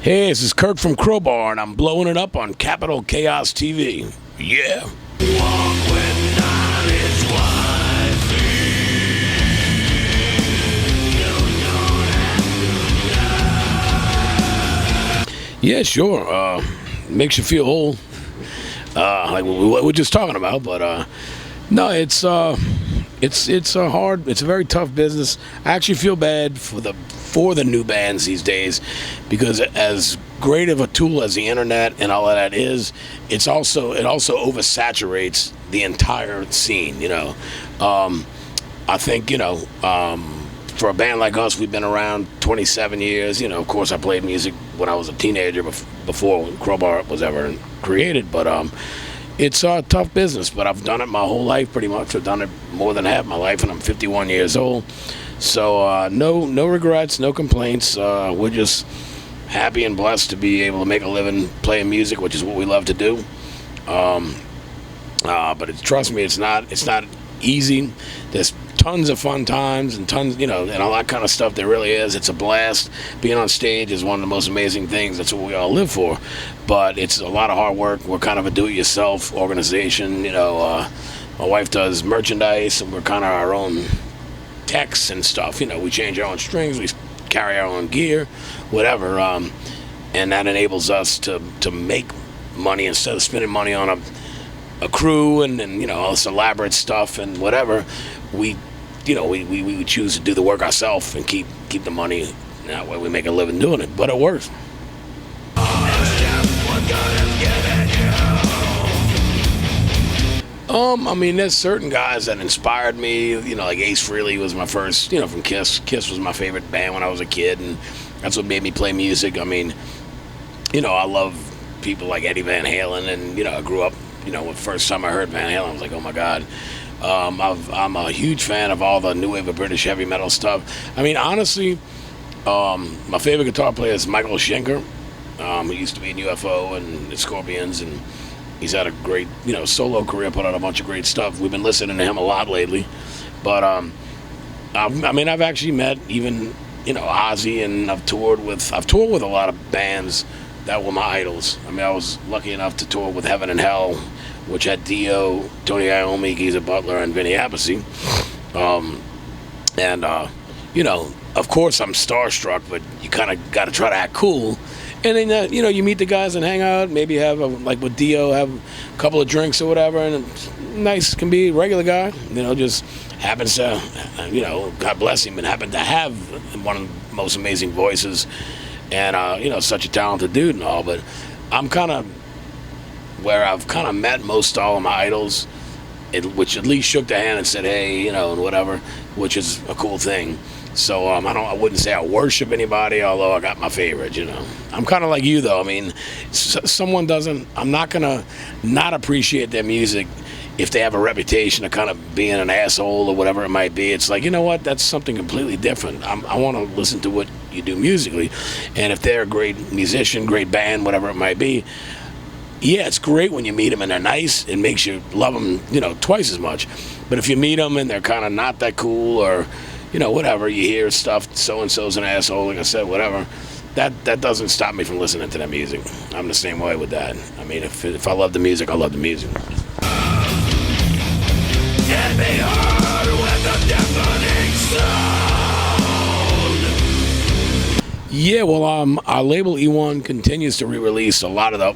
Hey, this is Kirk from Crowbar, and I'm blowing it up on Capital Chaos TV. Yeah. Walk with none is yeah, sure. Makes you feel old, like what we're just talking about. But no, it's a very tough business. I actually feel bad for the new bands these days, because as great of a tool as the internet and all of that is, it also oversaturates the entire scene. I think for a band like us, we've been around 27 years. Of course, I played music when I was a teenager before Crowbar was ever created. But it's a tough business. But I've done it my whole life, pretty much. I've done it more than half my life, and I'm 51 years old. So no regrets, no complaints. We're just happy and blessed to be able to make a living playing music, which is what we love to do. But trust me, it's not easy. There's tons of fun times and tons, and all that kind of stuff. There really is. It's a blast. Being on stage is one of the most amazing things. That's what we all live for. But it's a lot of hard work. We're kind of a do-it-yourself organization. My wife does merchandise, and we're kind of our own techs and stuff. We change our own strings. We carry our own gear, whatever. And that enables us to make money instead of spending money on a crew and all this elaborate stuff and whatever. We choose to do the work ourselves and keep the money. That way we make a living doing it, but it works. There's certain guys that inspired me. Like Ace Frehley was my first. From Kiss. Kiss was my favorite band when I was a kid, and that's what made me play music. I love people like Eddie Van Halen, and I grew up. The first time I heard Van Halen, I was like, oh my God. I'm a huge fan of all the new wave of British heavy metal stuff. Honestly, my favorite guitar player is Michael Schenker. He used to be in UFO and the Scorpions, and he's had a great, solo career, put out a bunch of great stuff. We've been listening to him a lot lately. But, I've actually met even, Ozzy, and I've toured with a lot of bands that were my idols. I was lucky enough to tour with Heaven and Hell, which had Dio, Tony Iommi, Geezer Butler, and Vinny Appice. Of course I'm starstruck, but you kind of got to try to act cool. And then, you meet the guys and hang out, maybe have, like with Dio, have a couple of drinks or whatever, and nice, can be a regular guy, just happens to, God bless him, and happened to have one of the most amazing voices, and, such a talented dude and all. But I'm kind of where I've kind of met most all of my idols, which at least shook their hand and said, hey, and whatever, which is a cool thing. So I wouldn't say I worship anybody, although I got my favorite. I'm kind of like you, though. Someone doesn't. I'm not gonna not appreciate their music if they have a reputation of kind of being an asshole or whatever it might be. It's like, you know what? That's something completely different. I want to listen to what you do musically, and if they're a great musician, great band, whatever it might be. Yeah, it's great when you meet them and they're nice. It makes you love them, twice as much. But if you meet them and they're kind of not that cool, or whatever, you hear stuff, so-and-so's an asshole, like I said, whatever, that doesn't stop me from listening to that music. I'm the same way with that. If I love the music, I love the music. Yeah, well, our label E1 continues to re-release a lot of the,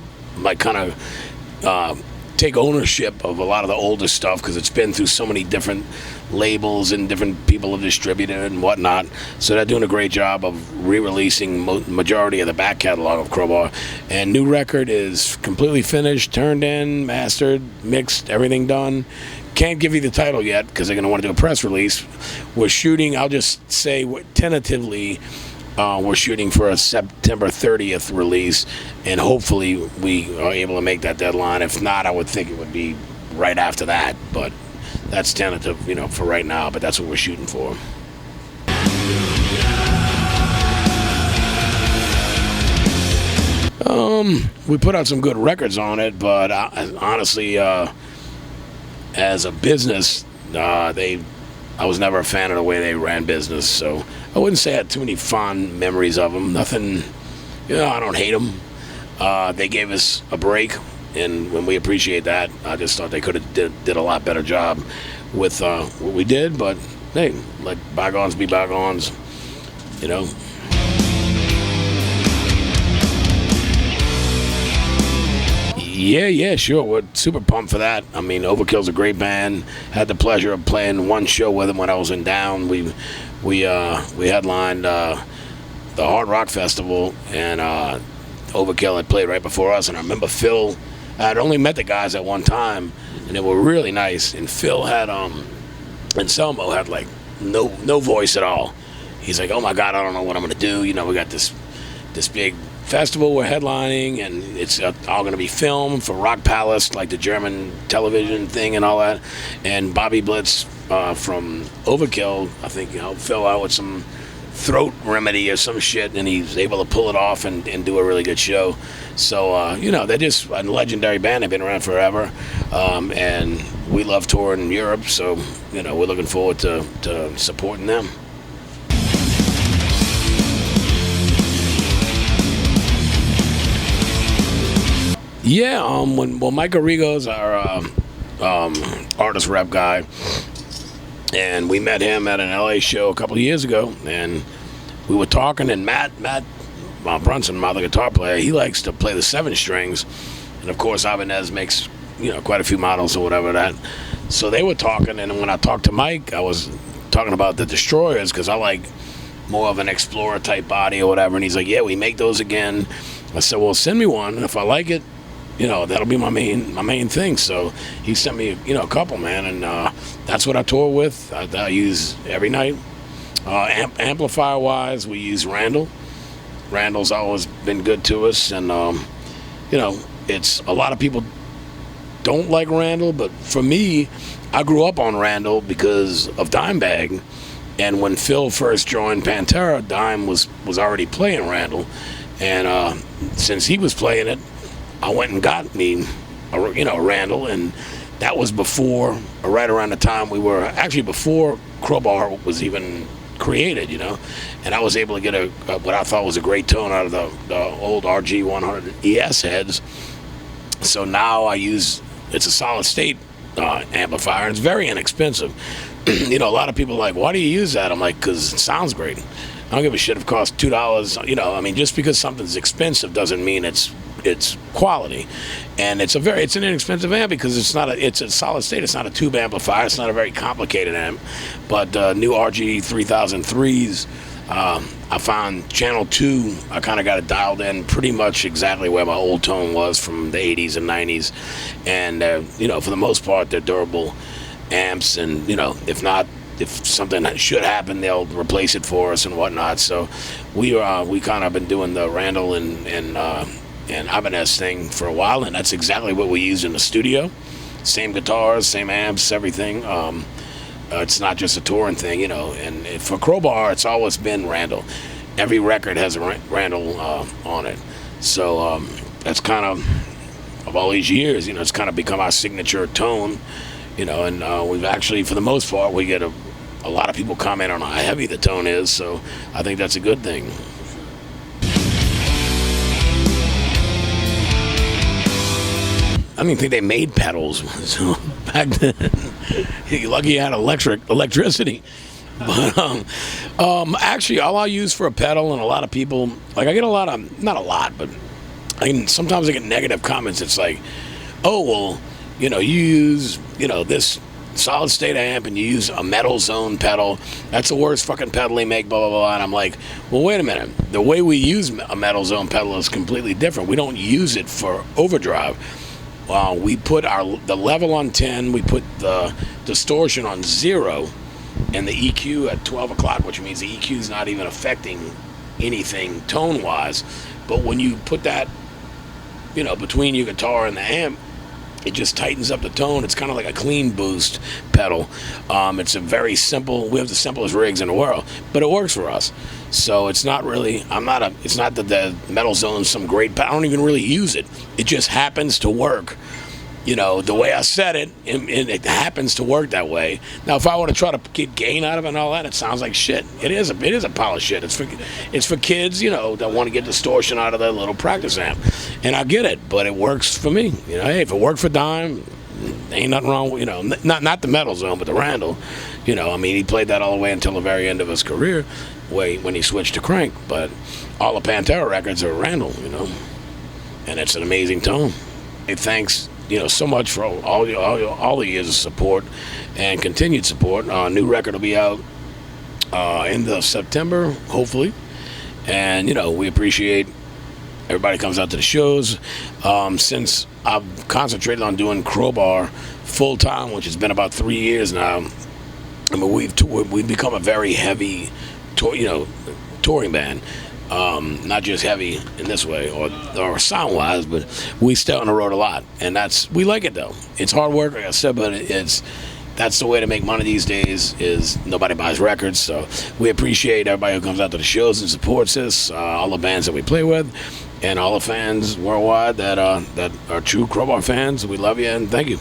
kind of take ownership of a lot of the older stuff, because it's been through so many different labels and different people have distributed it and whatnot. So they're doing a great job of re-releasing majority of the back catalog of Crowbar. And new record is completely finished, turned in, mastered, mixed, everything done. Can't give you the title yet because they're going to want to do a press release. We're shooting, I'll just say tentatively, we're shooting for a September 30th release, and hopefully we are able to make that deadline. If not, I would think it would be right after that, but that's tentative, for right now, but that's what we're shooting for. We put out some good records on it, but honestly, as a business, I was never a fan of the way they ran business, so I wouldn't say I had too many fond memories of them. Nothing I don't hate them. They gave us a break, and when we appreciate that, I just thought they could have did a lot better job with what we did. But hey, let bygones be bygones, you know. Yeah, sure. We're super pumped for that. I mean, Overkill's a great band. Had the pleasure of playing one show with them when I was in Down. We headlined the Hard Rock Festival, and Overkill had played right before us. And I remember Phil. I had only met the guys at one time, and they were really nice. And Phil had Anselmo had like no voice at all. He's like, "Oh my God, I don't know what I'm gonna do. We got this big festival we're headlining, and it's all going to be filmed for Rock Palace, like the German television thing and all that." And Bobby Blitz from Overkill, I think, helped Phil out with some throat remedy or some shit, and he's able to pull it off and do a really good show. So, they're just a legendary band. They've been around forever, and we love touring in Europe, so, we're looking forward to supporting them. Yeah, Mike Arrigo's our artist rep guy, and we met him at an LA show a couple of years ago, and we were talking, and Matt Brunson, my other guitar player, he likes to play the 7 strings, and of course Ibanez makes quite a few models or whatever that. So they were talking, and when I talked to Mike, I was talking about the Destroyers because I like more of an Explorer type body or whatever, and he's like, "Yeah, we make those again." I said, "Well, send me one, and if I like it, that'll be my main thing." So he sent me, a couple, man, and that's what I tour with. I use every night. Amplifier-wise, we use Randall. Randall's always been good to us, and it's a lot of people don't like Randall, but for me, I grew up on Randall because of Dimebag, and when Phil first joined Pantera, Dime was already playing Randall, and since he was playing it, I went and got me, Randall, and that was before, right around the time before Crowbar was even created, and I was able to get what I thought was a great tone out of the old RG100 ES heads. So now it's a solid state amplifier. It's very inexpensive. A lot of people are like, "Why do you use that?" I'm like, "Because it sounds great. I don't give a shit if it costs $2. Just because something's expensive doesn't mean it's quality." And it's an inexpensive amp because it's a solid state. It's not a tube amplifier. It's not a very complicated amp. But new RG 3003s, I found channel 2, I kind of got it dialed in pretty much exactly where my old tone was from the 80s and 90s. And for the most part, they're durable amps, and if something should happen, they'll replace it for us and whatnot. So we kind of been doing the Randall and Ibanez thing for a while, and that's exactly what we use in the studio. Same guitars, same amps, everything. It's not just a touring thing, And for Crowbar, it's always been Randall. Every record has a Randall on it. So that's kind of all these years, it's kind of become our signature tone. And we've actually, for the most part, we get a lot of people comment on how heavy the tone is, so I think that's a good thing. I don't even think they made pedals, so back then, you're lucky you had electricity. But actually, all I use for a pedal, and a lot of people, like I get a lot of, not a lot, but sometimes I get negative comments. It's like, "Oh, well, you use, this solid state amp and you use a metal zone pedal. That's the worst fucking pedal they make, blah, blah, blah." And I'm like, well, wait a minute. The way we use a metal zone pedal is completely different. We don't use it for overdrive. We put the level on 10, we put the distortion on 0, and the EQ at 12 o'clock, which means the EQ is not even affecting anything tone-wise. But when you put that, between your guitar and the amp, it just tightens up the tone. It's kind of like a clean boost pedal. It's a very simple, we have the simplest rigs in the world, but it works for us. So it's not really, it's not that the metal zone's some great, I don't even really use it. It just happens to work you know, the way I said it, and it happens to work that way. Now, if I were to try to get gain out of it and all that, it sounds like shit. It is a pile of shit. It's for kids, you know, that want to get distortion out of their little practice amp. And I get it, but it works for me. You know, hey, if it worked for Dime, ain't nothing wrong with, you know, not the Metal Zone, but the Randall. You know, I mean, he played that all the way until the very end of his career, when he switched to Crank. But all the Pantera records are Randall, you know, and it's an amazing tone. Hey, thanks, you know, so much for all the years of support and continued support. Our new record will be out end of September, hopefully. And, you know, we appreciate everybody comes out to the shows. Since I've concentrated on doing Crowbar full time, which has been about 3 years now, I mean, we've become a very heavy touring band. Not just heavy in this way or sound wise, but we stay on the road a lot, and we like it though. It's hard work, like I said, but that's the way to make money these days. Is nobody buys records, so we appreciate everybody who comes out to the shows and supports us, all the bands that we play with, and all the fans worldwide that are true Crowbar fans. We love you and thank you.